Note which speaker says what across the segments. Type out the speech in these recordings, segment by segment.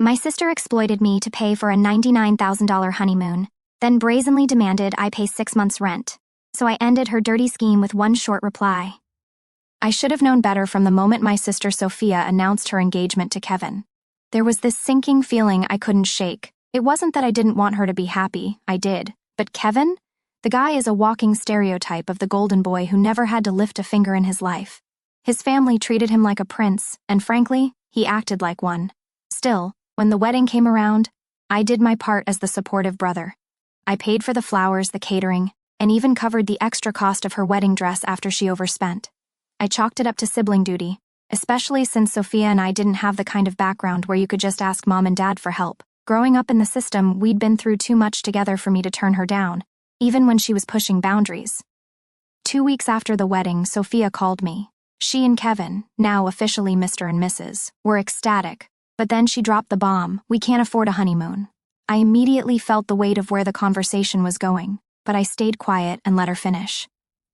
Speaker 1: My sister exploited me to pay for a $99,000 honeymoon, then brazenly demanded I pay 6 months' rent. So I ended her dirty scheme with one short reply. I should have known better from the moment my sister Sophia announced her engagement to Kevin. There was this sinking feeling I couldn't shake. It wasn't that I didn't want her to be happy, I did. But Kevin? The guy is a walking stereotype of the golden boy who never had to lift a finger in his life. His family treated him like a prince, and frankly, he acted like one. Still, when the wedding came around, I did my part as the supportive brother. I paid for the flowers, the catering, and even covered the extra cost of her wedding dress after she overspent. I chalked it up to sibling duty, especially since Sophia and I didn't have the kind of background where you could just ask mom and dad for help. Growing up in the system, we'd been through too much together for me to turn her down, even when she was pushing boundaries. 2 weeks after the wedding, Sophia called me. She and Kevin, now officially Mr. and Mrs., were ecstatic, but then she dropped the bomb: "We can't afford a honeymoon." I immediately felt the weight of where the conversation was going, but I stayed quiet and let her finish.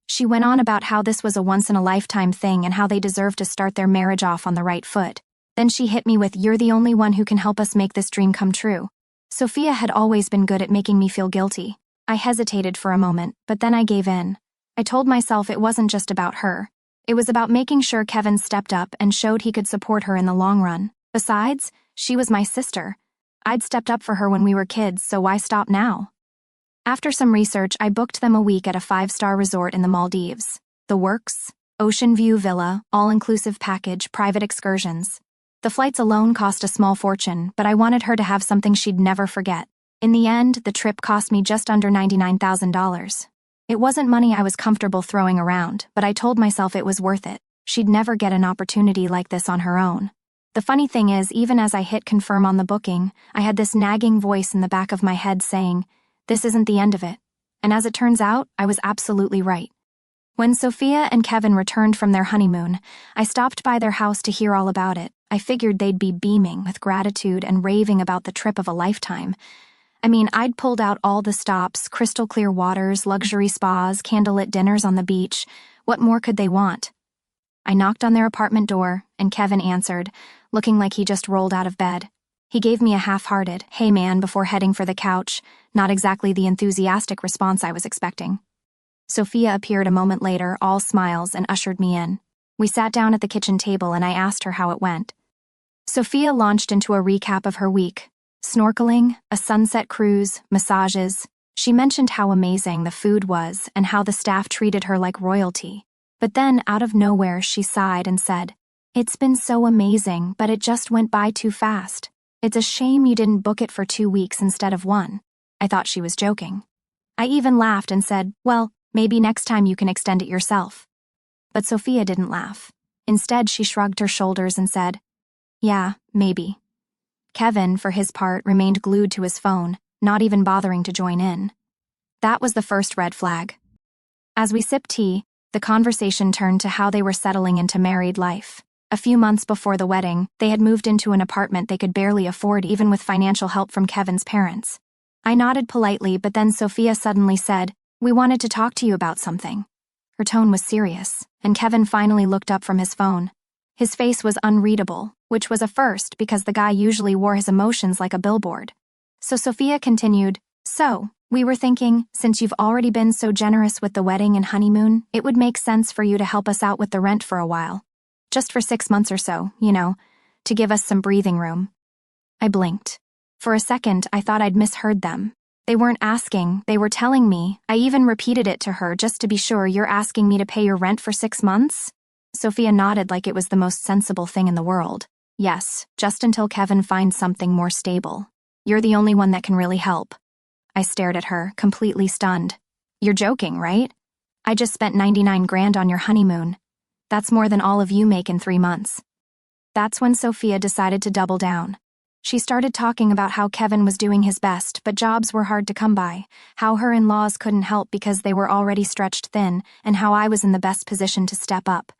Speaker 1: She went on about how this was a once-in-a-lifetime thing and how they deserved to start their marriage off on the right foot. Then she hit me with, "You're the only one who can help us make this dream come true." Sophia had always been good at making me feel guilty. I hesitated for a moment, but then I gave in. I told myself it wasn't just about her. It was about making sure Kevin stepped up and showed he could support her in the long run. Besides, she was my sister. I'd stepped up for her when we were kids, so why stop now? After some research, I booked them a week at a 5-star resort in the Maldives. The works: ocean view villa, all-inclusive package, private excursions. The flights alone cost a small fortune, but I wanted her to have something she'd never forget. In the end, the trip cost me just under $99,000. It wasn't money I was comfortable throwing around, but I told myself it was worth it. She'd never get an opportunity like this on her own. The funny thing is, even as I hit confirm on the booking, I had this nagging voice in the back of my head saying, "This isn't the end of it." And as it turns out, I was absolutely right. When Sophia and Kevin returned from their honeymoon, I stopped by their house to hear all about it. I figured they'd be beaming with gratitude and raving about the trip of a lifetime. I mean, I'd pulled out all the stops: crystal clear waters, luxury spas, candlelit dinners on the beach. What more could they want? I knocked on their apartment door, and Kevin answered, looking like he just rolled out of bed. He gave me a half-hearted, "Hey man," before heading for the couch, not exactly the enthusiastic response I was expecting. Sophia appeared a moment later, all smiles, and ushered me in. We sat down at the kitchen table and I asked her how it went. Sophia launched into a recap of her week. Snorkeling, a sunset cruise, massages. She mentioned how amazing the food was and how the staff treated her like royalty. But then, out of nowhere, she sighed and said, "It's been so amazing, but it just went by too fast. It's a shame you didn't book it for 2 weeks instead of 1. I thought she was joking. I even laughed and said, "Well, maybe next time you can extend it yourself." But Sophia didn't laugh. Instead, she shrugged her shoulders and said, "Yeah, maybe." Kevin, for his part, remained glued to his phone, not even bothering to join in. That was the first red flag. As we sipped tea, the conversation turned to how they were settling into married life. A few months before the wedding, they had moved into an apartment they could barely afford, even with financial help from Kevin's parents. I nodded politely, but then Sophia suddenly said, "We wanted to talk to you about something." Her tone was serious, and Kevin finally looked up from his phone. His face was unreadable, which was a first because the guy usually wore his emotions like a billboard. So Sophia continued, "So, we were thinking, since you've already been so generous with the wedding and honeymoon, it would make sense for you to help us out with the rent for a while. Just for 6 months or so, to give us some breathing room." I blinked. For a second, I thought I'd misheard them. They weren't asking, they were telling me. I even repeated it to her just to be sure. "You're asking me to pay your rent for 6 months? Sophia nodded like it was the most sensible thing in the world. "Yes, just until Kevin finds something more stable. You're the only one that can really help." I stared at her, completely stunned. "You're joking, right? I just spent 99 grand on your honeymoon. That's more than all of you make in 3 months. That's when Sophia decided to double down. She started talking about how Kevin was doing his best, but jobs were hard to come by, how her in-laws couldn't help because they were already stretched thin, and how I was in the best position to step up.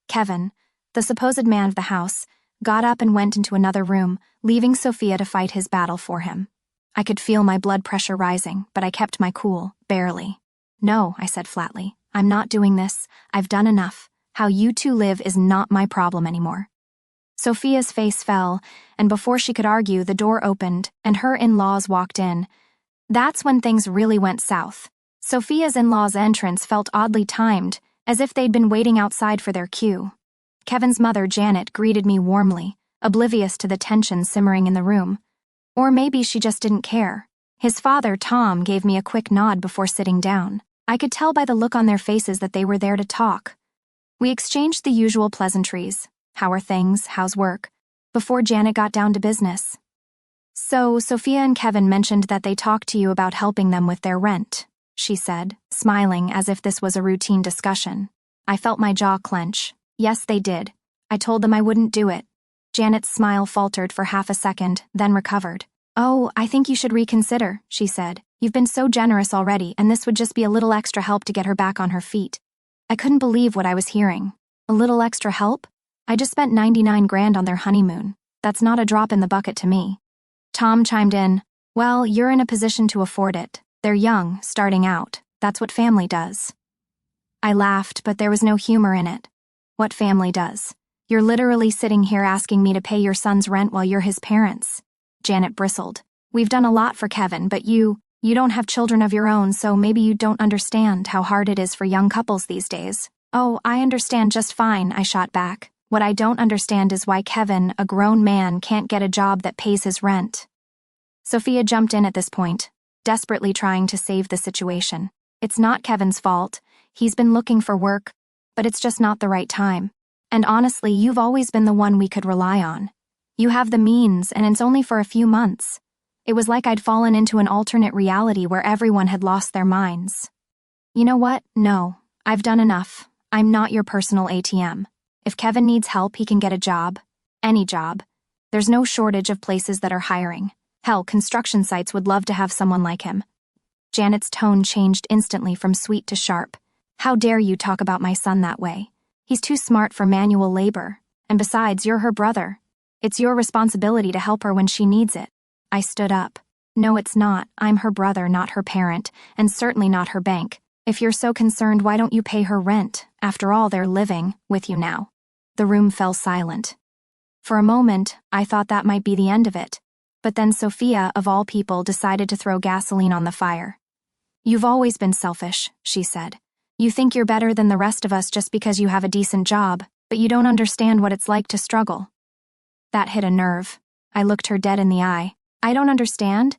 Speaker 1: Kevin, the supposed man of the house, got up and went into another room, leaving Sophia to fight his battle for him. I could feel my blood pressure rising, but I kept my cool, barely. "No," I said flatly. "I'm not doing this. I've done enough. How you two live is not my problem anymore." Sophia's face fell, and before she could argue, the door opened, and her in-laws walked in. That's when things really went south. Sophia's in-laws' entrance felt oddly timed, as if they'd been waiting outside for their cue. Kevin's mother, Janet, greeted me warmly, oblivious to the tension simmering in the room. Or maybe she just didn't care. His father, Tom, gave me a quick nod before sitting down. I could tell by the look on their faces that they were there to talk. We exchanged the usual pleasantries. How are things? How's work? Before Janet got down to business. So, Sophia and Kevin mentioned that they talked to you about helping them with their rent, she said, smiling as if this was a routine discussion. I felt my jaw clench. Yes, they did. I told them I wouldn't do it. Janet's smile faltered for half a second, then recovered. Oh, I think you should reconsider, she said. You've been so generous already, and this would just be a little extra help to get her back on her feet. I couldn't believe what I was hearing. A little extra help? I just spent 99 grand on their honeymoon. That's not a drop in the bucket to me. Tom chimed in. Well, you're in a position to afford it. They're young, starting out. That's what family does. I laughed, but there was no humor in it. What family does? You're literally sitting here asking me to pay your son's rent while you're his parents. Janet bristled. We've done a lot for Kevin, but you don't have children of your own, so maybe you don't understand how hard it is for young couples these days. Oh, I understand just fine, I shot back. What I don't understand is why Kevin, a grown man, can't get a job that pays his rent. Sophia jumped in at this point, desperately trying to save the situation. It's not Kevin's fault. He's been looking for work, but it's just not the right time. And honestly, you've always been the one we could rely on. You have the means, and it's only for a few months. It was like I'd fallen into an alternate reality where everyone had lost their minds. You know what? No, I've done enough. I'm not your personal ATM. If Kevin needs help, he can get a job. Any job. There's no shortage of places that are hiring. Hell, construction sites would love to have someone like him. Janet's tone changed instantly from sweet to sharp. How dare you talk about my son that way? He's too smart for manual labor. And besides, you're her brother. It's your responsibility to help her when she needs it. I stood up. No, it's not. I'm her brother, not her parent, and certainly not her bank. If you're so concerned, why don't you pay her rent? After all, they're living with you now. The room fell silent. For a moment, I thought that might be the end of it. But then Sophia, of all people, decided to throw gasoline on the fire. You've always been selfish, she said. You think you're better than the rest of us just because you have a decent job, but you don't understand what it's like to struggle. That hit a nerve. I looked her dead in the eye. I don't understand.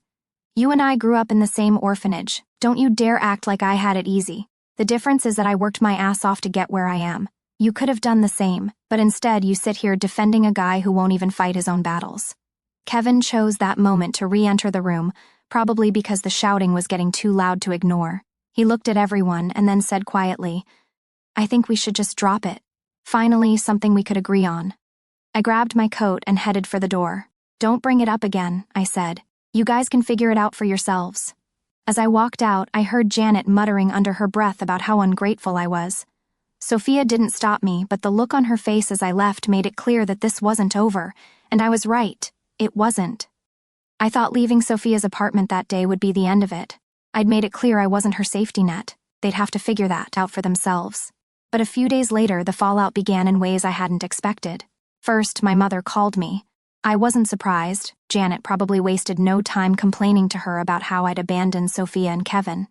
Speaker 1: You and I grew up in the same orphanage. Don't you dare act like I had it easy. The difference is that I worked my ass off to get where I am. You could have done the same, but instead you sit here defending a guy who won't even fight his own battles. Kevin chose that moment to re-enter the room, probably because the shouting was getting too loud to ignore. He looked at everyone and then said quietly, I think we should just drop it. Finally, something we could agree on. I grabbed my coat and headed for the door. Don't bring it up again, I said. You guys can figure it out for yourselves. As I walked out, I heard Janet muttering under her breath about how ungrateful I was. Sophia didn't stop me, but the look on her face as I left made it clear that this wasn't over, and I was right. It wasn't. I thought leaving Sophia's apartment that day would be the end of it. I'd made it clear I wasn't her safety net. They'd have to figure that out for themselves. But a few days later, the fallout began in ways I hadn't expected. First, my mother called me. I wasn't surprised. Janet probably wasted no time complaining to her about how I'd abandoned Sophia and Kevin.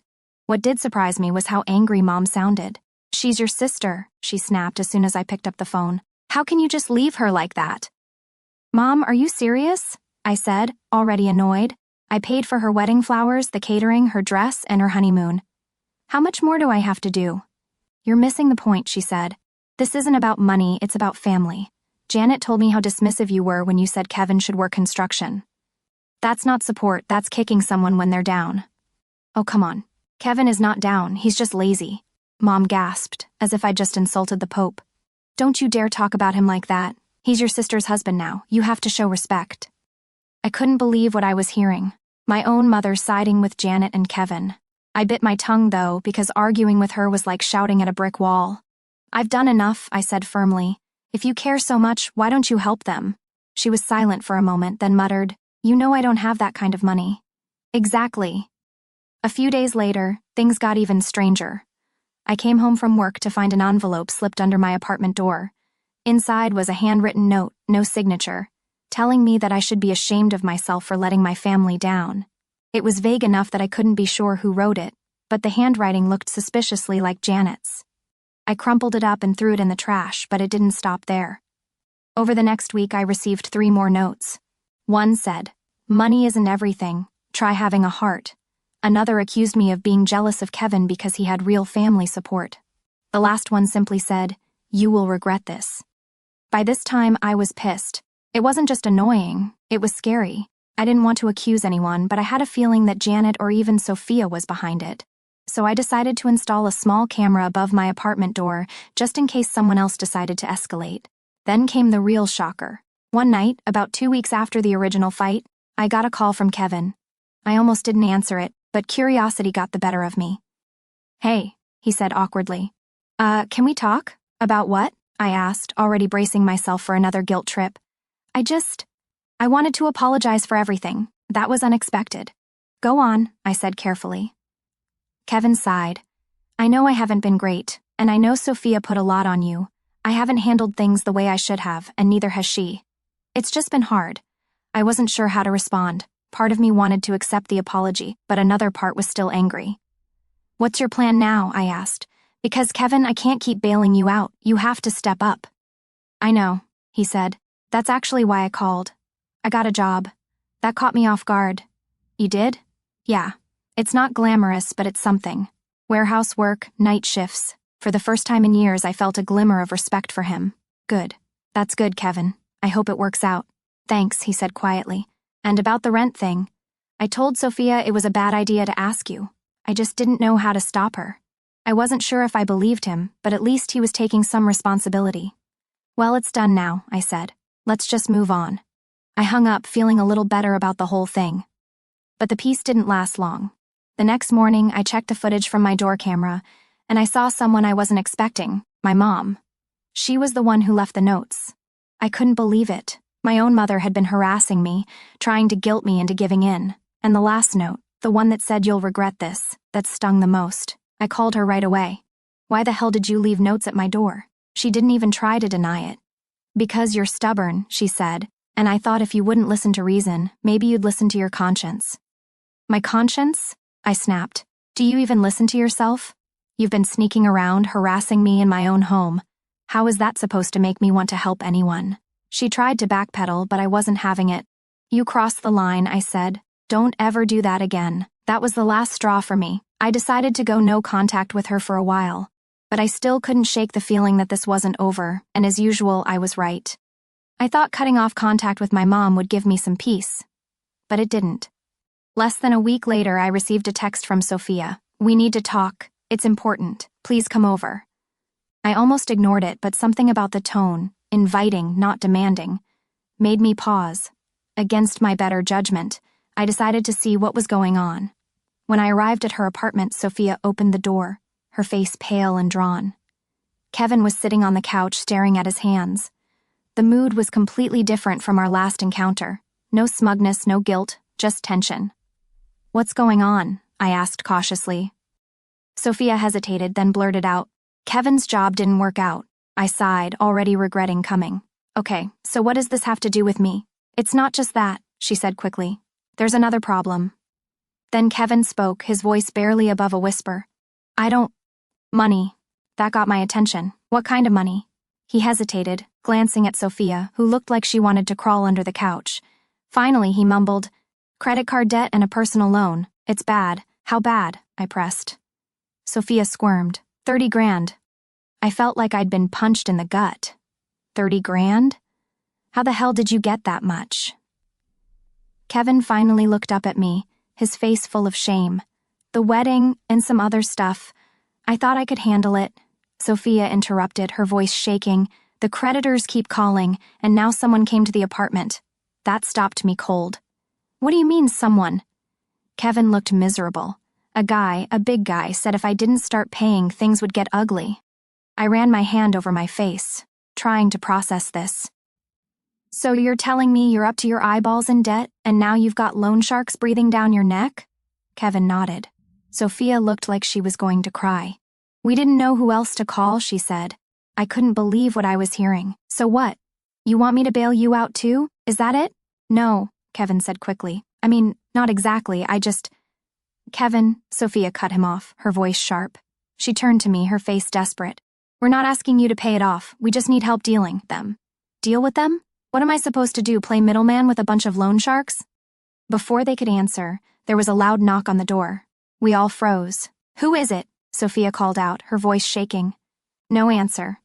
Speaker 1: What did surprise me was how angry Mom sounded. She's your sister, she snapped as soon as I picked up the phone. How can you just leave her like that? Mom, are you serious? I said, already annoyed. I paid for her wedding flowers, the catering, her dress, and her honeymoon. How much more do I have to do? You're missing the point, she said. This isn't about money, it's about family. Janet told me how dismissive you were when you said Kevin should work construction. That's not support, that's kicking someone when they're down. Oh, come on. Kevin is not down, he's just lazy. Mom gasped, as if I'd just insulted the Pope. Don't you dare talk about him like that. He's your sister's husband now. You have to show respect. I couldn't believe what I was hearing. My own mother siding with Janet and Kevin. I bit my tongue, though, because arguing with her was like shouting at a brick wall. I've done enough, I said firmly. If you care so much, why don't you help them? She was silent for a moment, then muttered, You know I don't have that kind of money. Exactly. A few days later, things got even stranger. I came home from work to find an envelope slipped under my apartment door. Inside was a handwritten note, no signature, telling me that I should be ashamed of myself for letting my family down. It was vague enough that I couldn't be sure who wrote it, but the handwriting looked suspiciously like Janet's. I crumpled it up and threw it in the trash, but it didn't stop there. Over the next week, I received 3 more notes. One said, "Money isn't everything. Try having a heart." Another accused me of being jealous of Kevin because he had real family support. The last one simply said, "You will regret this." By this time, I was pissed. It wasn't just annoying, it was scary. I didn't want to accuse anyone, but I had a feeling that Janet or even Sophia was behind it. So I decided to install a small camera above my apartment door, just in case someone else decided to escalate. Then came the real shocker. One night, about 2 weeks after the original fight, I got a call from Kevin. I almost didn't answer it, but curiosity got the better of me. "Hey," he said awkwardly. Can we talk?" "About what?" I asked, already bracing myself for another guilt trip. I wanted to apologize for everything. That was unexpected." "Go on," I said carefully. Kevin sighed. "I know I haven't been great, and I know Sophia put a lot on you. I haven't handled things the way I should have, and neither has she. It's just been hard. I wasn't sure how to respond. Part of me wanted to accept the apology, but another part was still angry." "What's your plan now?" I asked. "Because, Kevin, I can't keep bailing you out. You have to step up." "I know," he said. "That's actually why I called. I got a job. That caught me off guard." "You did?" "Yeah. It's not glamorous, but it's something. Warehouse work, night shifts. For the first time in years, I felt a glimmer of respect for him." "Good. That's good, Kevin. I hope it works out." "Thanks," he said quietly. "And about the rent thing. I told Sophia it was a bad idea to ask you. I just didn't know how to stop her. I wasn't sure if I believed him, but at least he was taking some responsibility." "Well, it's done now," I said. "Let's just move on." I hung up, feeling a little better about the whole thing. But the peace didn't last long. The next morning, I checked the footage from my door camera, and I saw someone I wasn't expecting, my mom. She was the one who left the notes. I couldn't believe it. My own mother had been harassing me, trying to guilt me into giving in. And the last note, the one that said "You'll regret this," that stung the most. I called her right away. "Why the hell did you leave notes at my door?" She didn't even try to deny it. "Because you're stubborn," she said, "and I thought if you wouldn't listen to reason, maybe you'd listen to your conscience." "My conscience?" I snapped. "Do you even listen to yourself? You've been sneaking around, harassing me in my own home. How is that supposed to make me want to help anyone?" She tried to backpedal, but I wasn't having it. "You crossed the line," I said. "Don't ever do that again." That was the last straw for me. I decided to go no contact with her for a while. But I still couldn't shake the feeling that this wasn't over, and as usual, I was right. I thought cutting off contact with my mom would give me some peace. But it didn't. Less than a week later, I received a text from Sophia. "We need to talk. It's important. Please come over." I almost ignored it, but something about the tone, inviting, not demanding, made me pause. Against my better judgment, I decided to see what was going on. When I arrived at her apartment, Sophia opened the door, her face pale and drawn. Kevin was sitting on the couch staring at his hands. The mood was completely different from our last encounter. No smugness, no guilt, just tension. "What's going on?" I asked cautiously. Sophia hesitated, then blurted out, "Kevin's job didn't work out." I sighed, already regretting coming. "Okay, so what does this have to do with me?" "It's not just that," she said quickly. "There's another problem." Then Kevin spoke, his voice barely above a whisper. Money. That got my attention." "What kind of money?" He hesitated, glancing at Sophia, who looked like she wanted to crawl under the couch. Finally, he mumbled, "Credit card debt and a personal loan. It's bad." "How bad?" I pressed. Sophia squirmed. 30 grand. I felt like I'd been punched in the gut. 30 grand? How the hell did you get that much? Kevin finally looked up at me, his face full of shame. "The wedding and some other stuff. I thought I could handle it." Sophia interrupted, her voice shaking. "The creditors keep calling, and now someone came to the apartment." That stopped me cold. "What do you mean, someone?" Kevin looked miserable. A big guy, said if I didn't start paying, things would get ugly. I ran my hand over my face, trying to process this. "So you're telling me you're up to your eyeballs in debt, and now you've got loan sharks breathing down your neck?" Kevin nodded. Sophia looked like she was going to cry. "We didn't know who else to call," she said. I couldn't believe what I was hearing. So what? You want me to bail you out too? Is that it? No, Kevin said quickly. I mean, not exactly, Kevin, Sophia cut him off, her voice sharp. She turned to me, her face desperate. We're not asking you to pay it off, we just need help dealing them. Deal with them? What am I supposed to do, play middleman with a bunch of loan sharks? Before they could answer, there was a loud knock on the door. We all froze. Who is it? Sophia called out, her voice shaking. No answer.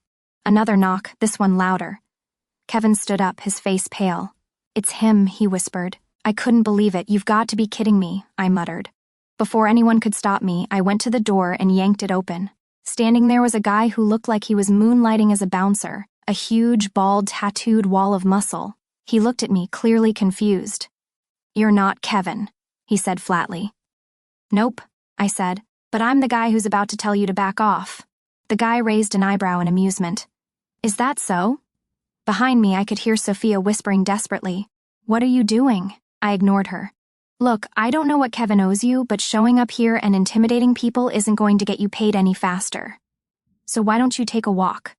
Speaker 1: Another knock, this one louder. Kevin stood up, his face pale. It's him, he whispered. I couldn't believe it. You've got to be kidding me, I muttered. Before anyone could stop me, I went to the door and yanked it open. Standing there was a guy who looked like he was moonlighting as a bouncer, a huge, bald, tattooed wall of muscle. He looked at me, clearly confused. You're not Kevin, he said flatly. Nope, I said, but I'm the guy who's about to tell you to back off. The guy raised an eyebrow in amusement. Is that so? Behind me, I could hear Sophia whispering desperately. What are you doing? I ignored her. Look, I don't know what Kevin owes you, but showing up here and intimidating people isn't going to get you paid any faster. So why don't you take a walk?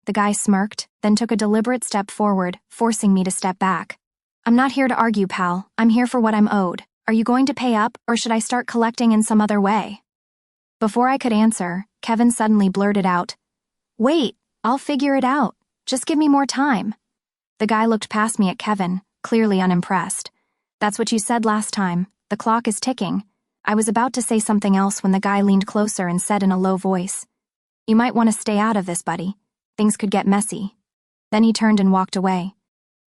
Speaker 1: The guy smirked, then took a deliberate step forward, forcing me to step back. I'm not here to argue, pal. I'm here for what I'm owed. Are you going to pay up, or should I start collecting in some other way? Before I could answer, Kevin suddenly blurted out, Wait, I'll figure it out. Just give me more time. The guy looked past me at Kevin, clearly unimpressed. That's what you said last time. The clock is ticking. I was about to say something else when the guy leaned closer and said in a low voice, You might want to stay out of this, buddy. Things could get messy. Then he turned and walked away.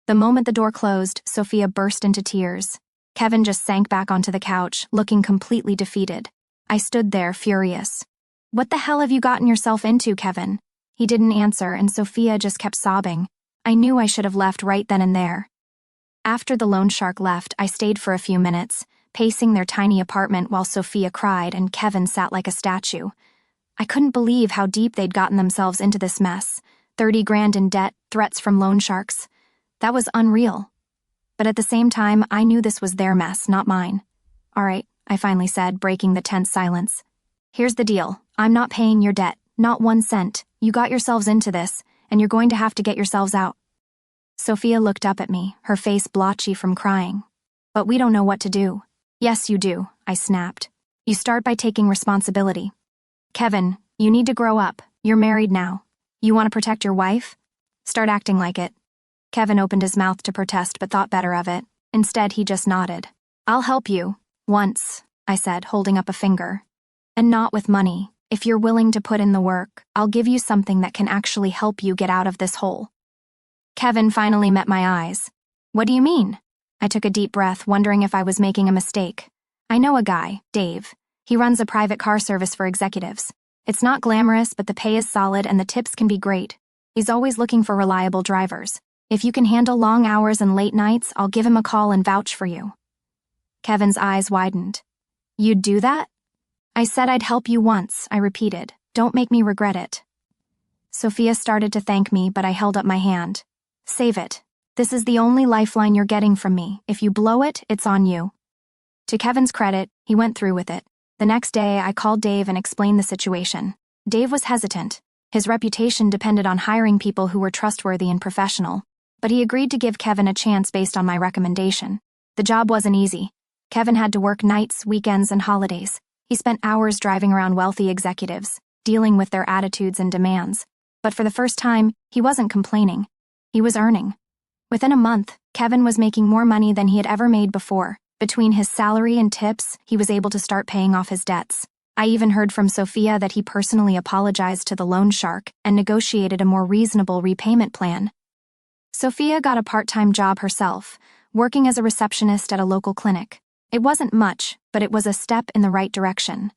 Speaker 1: The moment the door closed, Sophia burst into tears. Kevin just sank back onto the couch, looking completely defeated. I stood there, furious. What the hell have you gotten yourself into, Kevin? He didn't answer, and Sophia just kept sobbing. I knew I should have left right then and there. After the loan shark left, I stayed for a few minutes, pacing their tiny apartment while Sophia cried and Kevin sat like a statue. I couldn't believe how deep they'd gotten themselves into this mess. 30 grand in debt, threats from loan sharks. That was unreal. But at the same time, I knew this was their mess, not mine. All right, I finally said, breaking the tense silence. Here's the deal. I'm not paying your debt, not 1 cent. You got yourselves into this, and you're going to have to get yourselves out. Sophia looked up at me, her face blotchy from crying. But we don't know what to do. Yes, you do, I snapped. You start by taking responsibility. Kevin, you need to grow up. You're married now. You want to protect your wife? Start acting like it. Kevin opened his mouth to protest but thought better of it. Instead, he just nodded. I'll help you. Once, I said, holding up a finger. And not with money. If you're willing to put in the work, I'll give you something that can actually help you get out of this hole. Kevin finally met my eyes. What do you mean? I took a deep breath, wondering if I was making a mistake. I know a guy, Dave. He runs a private car service for executives. It's not glamorous, but the pay is solid and the tips can be great. He's always looking for reliable drivers. If you can handle long hours and late nights, I'll give him a call and vouch for you. Kevin's eyes widened. You'd do that? I said I'd help you once, I repeated. Don't make me regret it. Sophia started to thank me, but I held up my hand. Save it. This is the only lifeline you're getting from me. If you blow it, it's on you. To Kevin's credit, he went through with it. The next day, I called Dave and explained the situation. Dave was hesitant. His reputation depended on hiring people who were trustworthy and professional. But he agreed to give Kevin a chance based on my recommendation. The job wasn't easy. Kevin had to work nights, weekends, and holidays. He spent hours driving around wealthy executives, dealing with their attitudes and demands. But for the first time, he wasn't complaining. He was earning. Within a month, Kevin was making more money than he had ever made before. Between his salary and tips, he was able to start paying off his debts. I even heard from Sophia that he personally apologized to the loan shark and negotiated a more reasonable repayment plan. Sophia got a part-time job herself, working as a receptionist at a local clinic. It wasn't much, but it was a step in the right direction.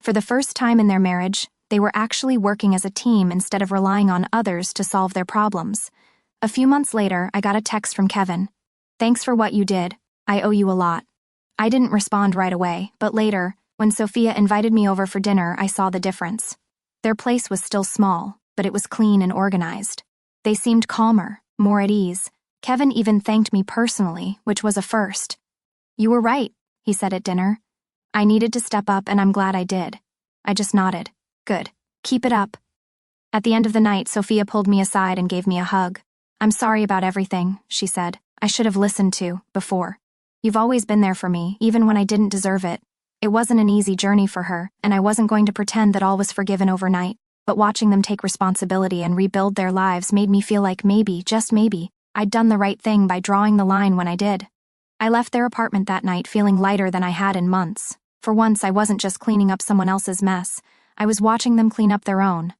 Speaker 1: For the first time in their marriage, they were actually working as a team instead of relying on others to solve their problems. A few months later, I got a text from Kevin. Thanks for what you did. I owe you a lot. I didn't respond right away, but later, when Sophia invited me over for dinner, I saw the difference. Their place was still small, but it was clean and organized. They seemed calmer, more at ease. Kevin even thanked me personally, which was a first. You were right, he said at dinner. I needed to step up and I'm glad I did. I just nodded. Good. Keep it up. At the end of the night, Sophia pulled me aside and gave me a hug. "I'm sorry about everything," she said. "I should have listened to, before. You've always been there for me, even when I didn't deserve it." It wasn't an easy journey for her, and I wasn't going to pretend that all was forgiven overnight, but watching them take responsibility and rebuild their lives made me feel like maybe, just maybe, I'd done the right thing by drawing the line when I did. I left their apartment that night feeling lighter than I had in months. For once, I wasn't just cleaning up someone else's mess. I was watching them clean up their own.